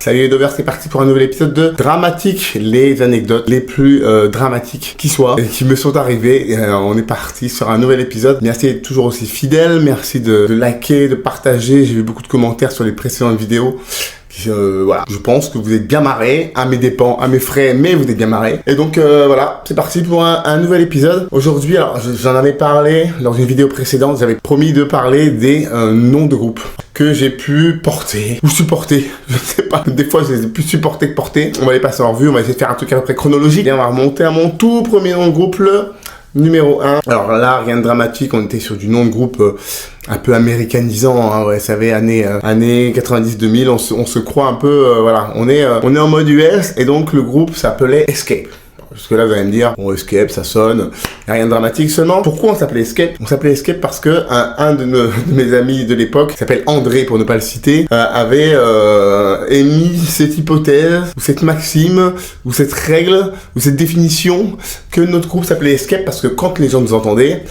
Salut les Dovers, c'est parti pour un nouvel épisode de Dramatique, les anecdotes les plus dramatiques qui soient et qui me sont arrivées. Et, on est parti sur un nouvel épisode. Merci d'être toujours aussi fidèle, merci de liker, de partager. J'ai eu beaucoup de commentaires sur les précédentes vidéos. Voilà, je pense que vous êtes bien marrés, à mes dépens, à mes frais, mais vous êtes bien marrés. Et donc voilà, c'est parti pour un nouvel épisode. Aujourd'hui, alors j'en avais parlé dans une vidéo précédente, j'avais promis de parler des noms de groupe que j'ai pu porter ou supporter, je ne sais pas, des fois je les ai plus supportés que portés. On va les passer en revue, on va essayer de faire un truc à peu près chronologique. Et on va remonter à mon tout premier nom de groupe, le numéro 1. Alors là, rien de dramatique, on était sur du nom de groupe un peu américanisant, hein, ouais, ça avait années 90-2000, on se croit un peu, voilà, on est en mode US, et donc le groupe s'appelait Escape. Parce que là, vous allez me dire, bon, Escape, ça sonne, y a rien de dramatique seulement. Pourquoi on s'appelait Escape? On s'appelait Escape parce que un de mes amis de l'époque, qui s'appelle André, pour ne pas le citer, avait émis cette hypothèse, ou cette maxime, ou cette règle, ou cette définition, que notre groupe s'appelait Escape, parce que quand les gens nous entendaient,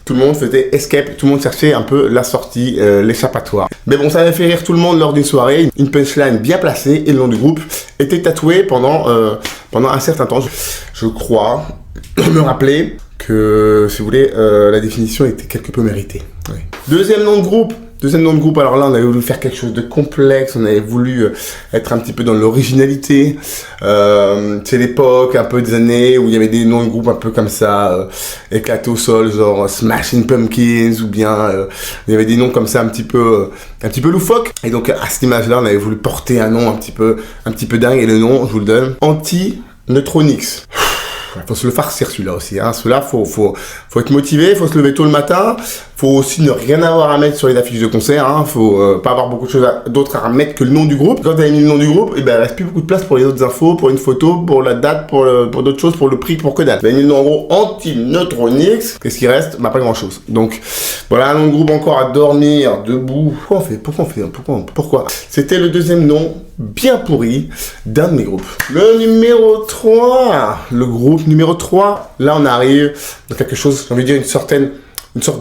tout le monde faisait escape, tout le monde cherchait un peu la sortie, l'échappatoire. Mais bon, ça avait fait rire tout le monde lors d'une soirée, une punchline bien placée, et le nom du groupe était tatoué pendant un certain temps. Je crois me rappeler que, si vous voulez, la définition était quelque peu méritée. Oui. Deuxième nom de groupe, alors là on avait voulu faire quelque chose de complexe, on avait voulu être un petit peu dans l'originalité. C'est l'époque un peu des années où il y avait des noms de groupe un peu comme ça, éclatés au sol, genre Smashing Pumpkins, ou bien il y avait des noms comme ça un petit peu loufoques. Et donc à cette image-là, on avait voulu porter un nom un petit peu dingue, et le nom, je vous le donne, Anti-Neutronix. Faut se le farcir celui-là aussi, hein. Celui-là, faut être motivé, faut se lever tôt le matin, faut aussi ne rien avoir à mettre sur les affiches de concert, hein. Faut pas avoir beaucoup de choses d'autres à mettre que le nom du groupe. Quand vous avez mis le nom du groupe, et ben il reste plus beaucoup de place pour les autres infos, pour une photo, pour la date, pour d'autres choses, pour le prix, pour que dalle. Vous avez mis le nom en gros Anti-Neutronix, qu'est-ce qui reste? Bah pas grand-chose. Donc voilà, un nom de groupe encore à dormir debout. Pourquoi? C'était le deuxième nom bien pourri d'un de mes groupes. Le numéro 3, le groupe numéro 3, là on arrive dans quelque chose, j'ai envie de dire une sorte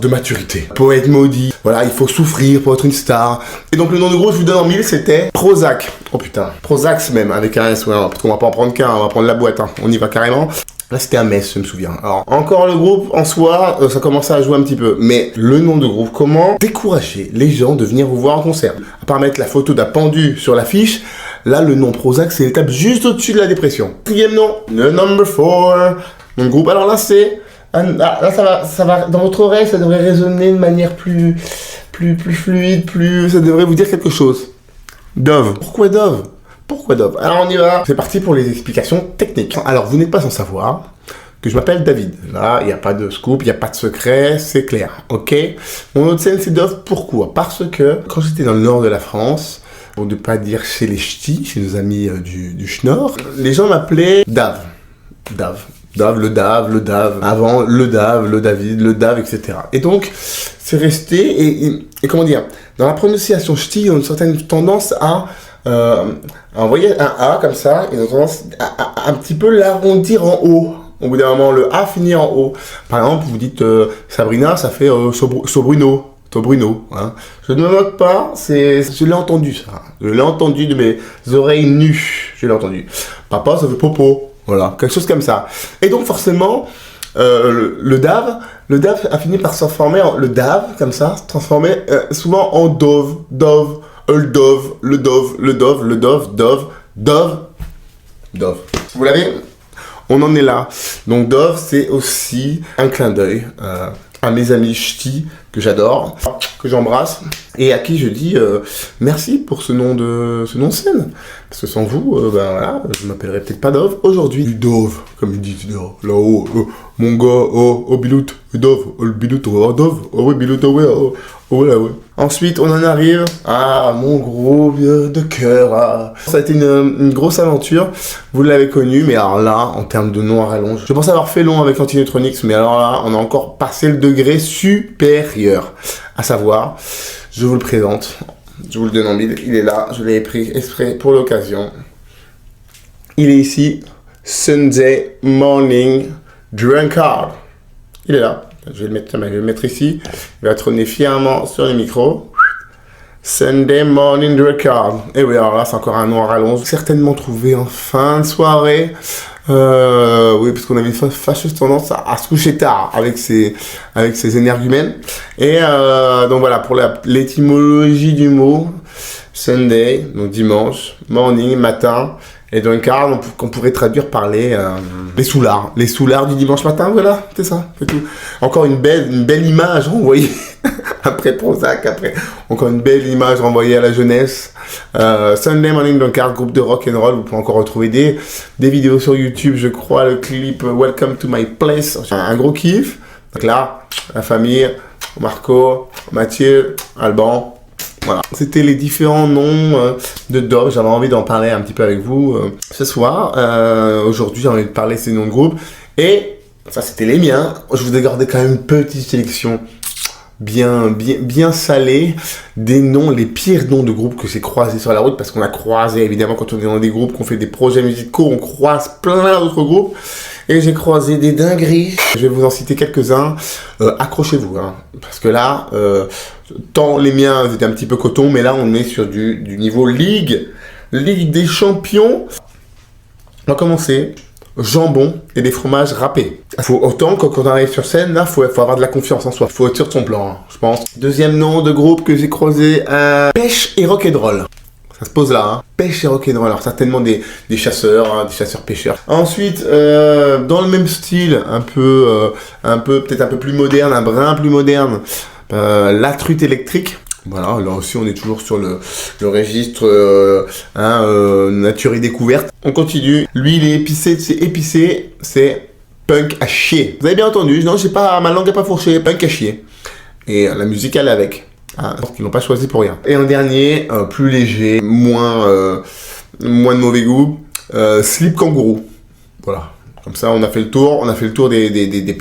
de maturité. Poète maudit, voilà, il faut souffrir pour être une star. Et donc le nom de groupe, je vous donne en mille, c'était Prozac. Oh putain, Prozac même, avec un S, ouais, parce qu'on va pas en prendre qu'un, on va prendre la boîte, hein. On y va carrément. Là, c'était un mess, je me souviens. Alors, encore le groupe, en soi, ça commençait à jouer un petit peu. Mais le nom de groupe, comment décourager les gens de venir vous voir en concert? À part mettre la photo d'un pendu sur l'affiche, là, le nom Prozac, c'est l'étape juste au-dessus de la dépression. Quatrième nom, le number 4. Mon groupe, alors là, c'est... Là, ça va, dans votre oreille, ça devrait résonner de manière plus fluide, ça devrait vous dire quelque chose. Dove. Pourquoi Dove? Alors on y va. C'est parti pour les explications techniques. Alors vous n'êtes pas sans savoir que je m'appelle David. Là, il n'y a pas de scoop, il n'y a pas de secret, c'est clair. Ok. Mon autre scène, c'est Dove. Pourquoi? Parce que quand j'étais dans le nord de la France, pour ne pas dire chez les ch'tis, chez nos amis du Schnorr, les gens m'appelaient Dave. Le Dave, avant le Dave, le David, le Dave, etc. Et donc, c'est resté, et comment dire, dans la prononciation ch'ti, il y a une certaine tendance à envoyer un A comme ça, ils ont tendance à un petit peu l'arrondir en haut. Au bout d'un moment, le A finit en haut. Par exemple, vous dites Sabrina, ça fait Sobruno. Hein. Je ne me moque pas, je l'ai entendu ça. Je l'ai entendu de mes oreilles nues. Je l'ai entendu. Papa, ça fait Popo. Voilà, quelque chose comme ça. Et donc forcément, le Dave a fini par se transformer en le Dave, comme ça, se transformer souvent en Dove. Le Dove. Vous l'avez? On en est là. Donc Dove, c'est aussi un clin d'œil à mes amis ch'tis que j'adore, que j'embrasse, et à qui je dis merci pour ce nom de scène. Parce que sans vous, ben voilà, je m'appellerais peut-être pas Dove aujourd'hui. Dove, comme il dit là-haut, mon gars, oh Bilout, Dove, oh Bilout, oh Dove, oh oui Bilout, oh ouais, oh là ouais. Ensuite, on en arrive à mon groupe de cœur. Ça a été une grosse aventure, vous l'avez connu, mais alors là, en termes de nom à rallonge, je pense avoir fait long avec Anti-Neutronix, mais alors là, on a encore passé le degré supérieur. À savoir, je vous le présente, je vous le donne en mille, il est là, je l'ai pris exprès pour l'occasion. Il est ici, Sunday Morning Drunkard. Il est là. Je vais le mettre ici. Il va trôner fièrement sur le micro. Sunday Morning Record. Et oui, alors là, c'est encore un nom à rallonge. Certainement trouvé en fin de soirée. Oui, parce qu'on avait une fâcheuse tendance à se coucher tard avec ces énergumènes. Et donc voilà, pour l'étymologie du mot, Sunday, donc dimanche, morning, matin, et drunkard, qu'on pourrait traduire par les soulards du dimanche matin, voilà, c'est ça, c'est tout. Encore une belle image renvoyée, après Prozac, après, encore une belle image renvoyée à la jeunesse. Sunday Morning Drunkard, groupe de rock and roll, vous pouvez encore retrouver des vidéos sur YouTube, je crois, le clip Welcome to My Place, un gros kiff. Donc là, la famille, Marco, Mathieu, Alban. Voilà, c'était les différents noms de dub. J'avais envie d'en parler un petit peu avec vous ce soir. Aujourd'hui, j'ai envie de parler de ces noms de groupes. Et ça, c'était les miens. Je vous ai gardé quand même une petite sélection bien salée des noms, les pires noms de groupes que j'ai croisés sur la route. Parce qu'on a croisé, évidemment, quand on est dans des groupes, qu'on fait des projets musicaux, on croise plein d'autres groupes. Et j'ai croisé des dingueries. Je vais vous en citer quelques-uns. Accrochez-vous, hein, parce que là, tant les miens étaient un petit peu coton, mais là, on est sur du niveau Ligue des Champions. On va commencer. Jambon et des fromages râpés. Autant quand on arrive sur scène, là, faut avoir de la confiance en soi. Faut être sûr de son plan, hein, je pense. Deuxième nom de groupe que j'ai croisé, Pêche et Rock'n'Roll. Ça se pose là, hein. Pêche et rock'n'roll. Alors certainement des chasseurs, hein, des chasseurs-pêcheurs. Ensuite, dans le même style, peut-être un peu plus moderne, un brin plus moderne, La Truite électrique. Voilà, là aussi on est toujours sur le registre nature et découverte. On continue. Lui il est épicé, c'est punk à chier. Vous avez bien entendu, non, ma langue n'est pas fourchée, punk à chier. Et la musique elle est avec. Ah, parce qu'ils l'ont pas choisi pour rien. Et en dernier, plus léger, moins de mauvais goût, Slip Kangourou. Voilà. Comme ça, on a fait le tour des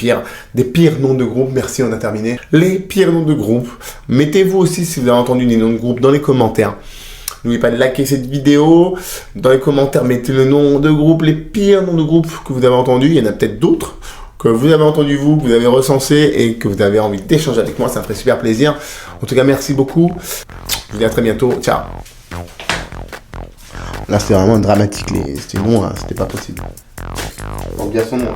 pires noms de groupe. Merci, on a terminé. Les pires noms de groupe. Mettez-vous aussi, si vous avez entendu des noms de groupe, dans les commentaires. N'oubliez pas de liker cette vidéo. Dans les commentaires, mettez le nom de groupe, les pires noms de groupe que vous avez entendus. Il y en a peut-être d'autres que vous avez entendu vous, que vous avez recensé et que vous avez envie d'échanger avec moi. Ça me ferait super plaisir. En tout cas, merci beaucoup. Je vous dis à très bientôt. Ciao. Là, c'était vraiment dramatique. C'était long, hein. C'était pas possible. On bien son nom.